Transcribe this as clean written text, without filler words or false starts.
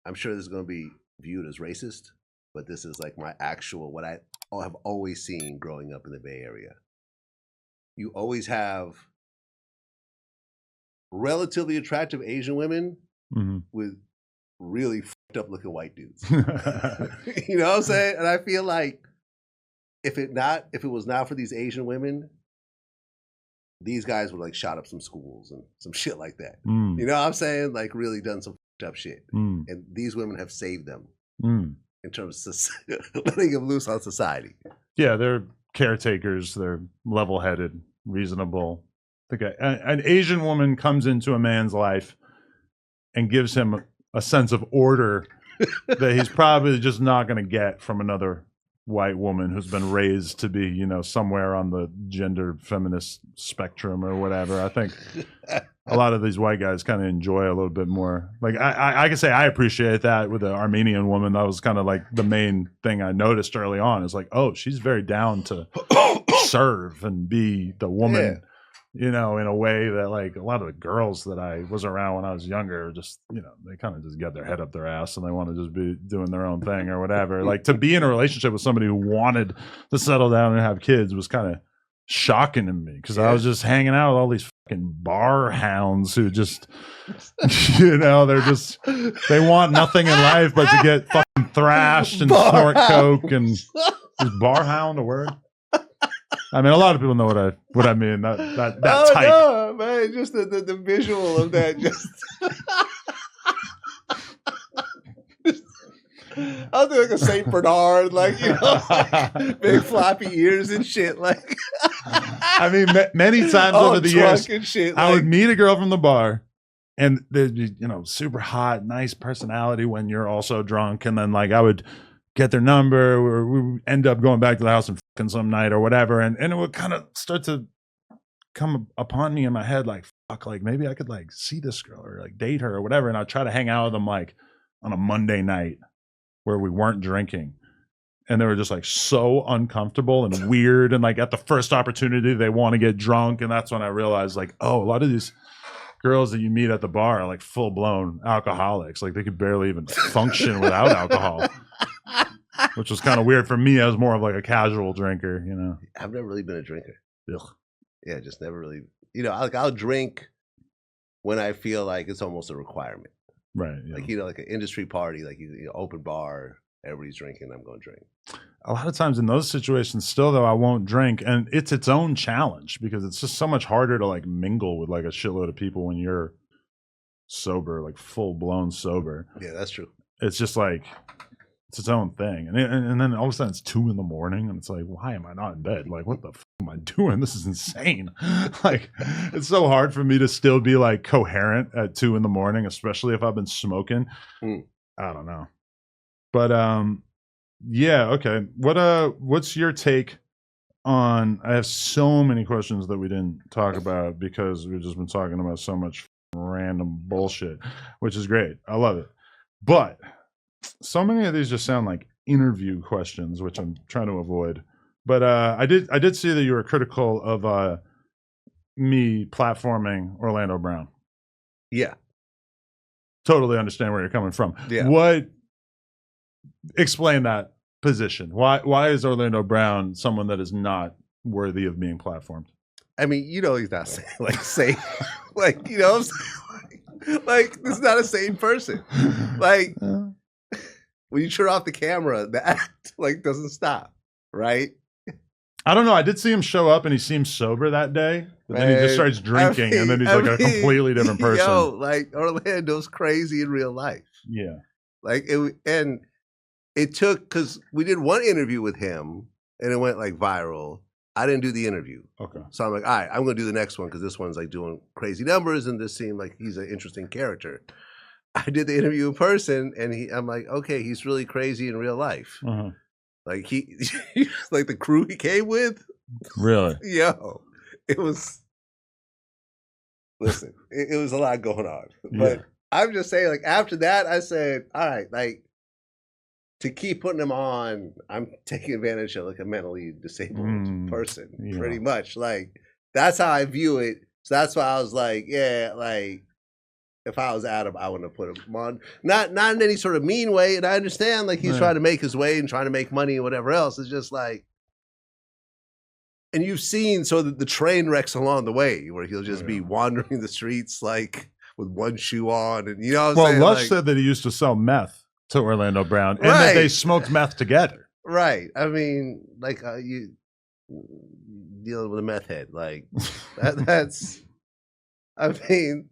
I'm sure this is going to be viewed as racist, but this is like my actual what I have always seen growing up in the Bay Area. You always have relatively attractive Asian women with really fucked up looking white dudes. You know what I'm saying? And I feel like if it was not for these Asian women, these guys would like shot up some schools and some shit like that. You know what I'm saying? Like really done some fucked up shit. And these women have saved them in terms of letting them loose on society. Yeah, they're caretakers. They're level-headed, reasonable. An Asian woman comes into a man's life and gives him a sense of order that he's probably just not going to get from another white woman who's been raised to be, you know, somewhere on the gender feminist spectrum or whatever. I think a lot of these white guys kind of enjoy a little bit more. Like I can say I appreciate that with the Armenian woman. That was kind of like the main thing I noticed early on. Is like, oh, she's very down to serve and be the woman, you know, in a way that like a lot of the girls that I was around when I was younger, just, you know, they kind of just get their head up their ass and they want to just be doing their own thing or whatever. Like to be in a relationship with somebody who wanted to settle down and have kids was kind of shocking to me because I was just hanging out with all these fucking bar hounds who just, you know, they want nothing in life but to get fucking thrashed and snort coke and is bar hound a word? I mean, a lot of people know what I mean. That type. No, man, just the visual of that. Just I'll do like a Saint Bernard, like, you know, like big floppy ears and shit. Like, I mean, many times over the years, and shit, I would meet a girl from the bar, and they'd be, you know, super hot, nice personality when you're also drunk, and then like I would get their number, or we would end up going back to the house and fucking some night or whatever, and it would kind of start to come upon me in my head like, fuck, like maybe I could like see this girl or like date her or whatever, and I'd try to hang out with them like on a Monday night where we weren't drinking, and they were just like so uncomfortable and weird, and like at the first opportunity they want to get drunk, and that's when I realized like, oh, a lot of these girls that you meet at the bar are like full-blown alcoholics, like they could barely even function without alcohol. Which was kind of weird for me. I was more of like a casual drinker, you know. I've never really been a drinker. Ugh. Yeah, just never really. You know, I'll drink when I feel like it's almost a requirement. Right. Yeah. Like, you know, like an industry party, like you know, open bar, everybody's drinking, I'm going to drink. A lot of times in those situations, still though, I won't drink, and it's its own challenge because it's just so much harder to like mingle with like a shitload of people when you're sober, like full blown sober. Yeah, that's true. It's just like. It's its own thing, and then all of a sudden it's 2 a.m, and it's like, why am I not in bed? Like, what the fuck am I doing? This is insane. Like, it's so hard for me to still be like coherent at 2 a.m, especially if I've been smoking. I don't know, but yeah, okay. What's your take on? I have so many questions that we didn't talk about because we've just been talking about so much random bullshit, which is great. I love it, but. So many of these just sound like interview questions, which I'm trying to avoid. But I did see that you were critical of me platforming Orlando Brown. Yeah. Totally understand where you're coming from. Yeah. Explain that position. Why is Orlando Brown someone that is not worthy of being platformed? I mean, you know, he's not saying like, you know, like this is not a sane person. Like. When you turn off the camera, the act like doesn't stop, right? I don't know. I did see him show up, and he seemed sober that day. But then he just starts drinking, and then he's like a completely different person. Yo, like Orlando's crazy in real life. Yeah, like it took because we did one interview with him, and it went like viral. I didn't do the interview. Okay. So I'm like, all right, I'm going to do the next one because this one's like doing crazy numbers, and this seemed like he's an interesting character. I did the interview in person, and I'm like, okay, he's really crazy in real life. Uh-huh. Like he like the crew he came with. Really? Yo, it was. Listen, it was a lot going on, but I'm just saying, like after that, I said, all right, like to keep putting him on, I'm taking advantage of like a mentally disabled person, pretty much. Like that's how I view it. So that's why I was like, yeah, like. if I was Adam, I wouldn't have put him on. Not in any sort of mean way. And I understand like he's trying to make his way and trying to make money and whatever else. It's just like, and you've seen the train wrecks along the way where he'll just be wandering the streets like with one shoe on, and you know what I'm saying? Lush like, said that he used to sell meth to Orlando Brown, and that they smoked meth together. Right. I mean, like you dealing with a meth head, like that's. I mean,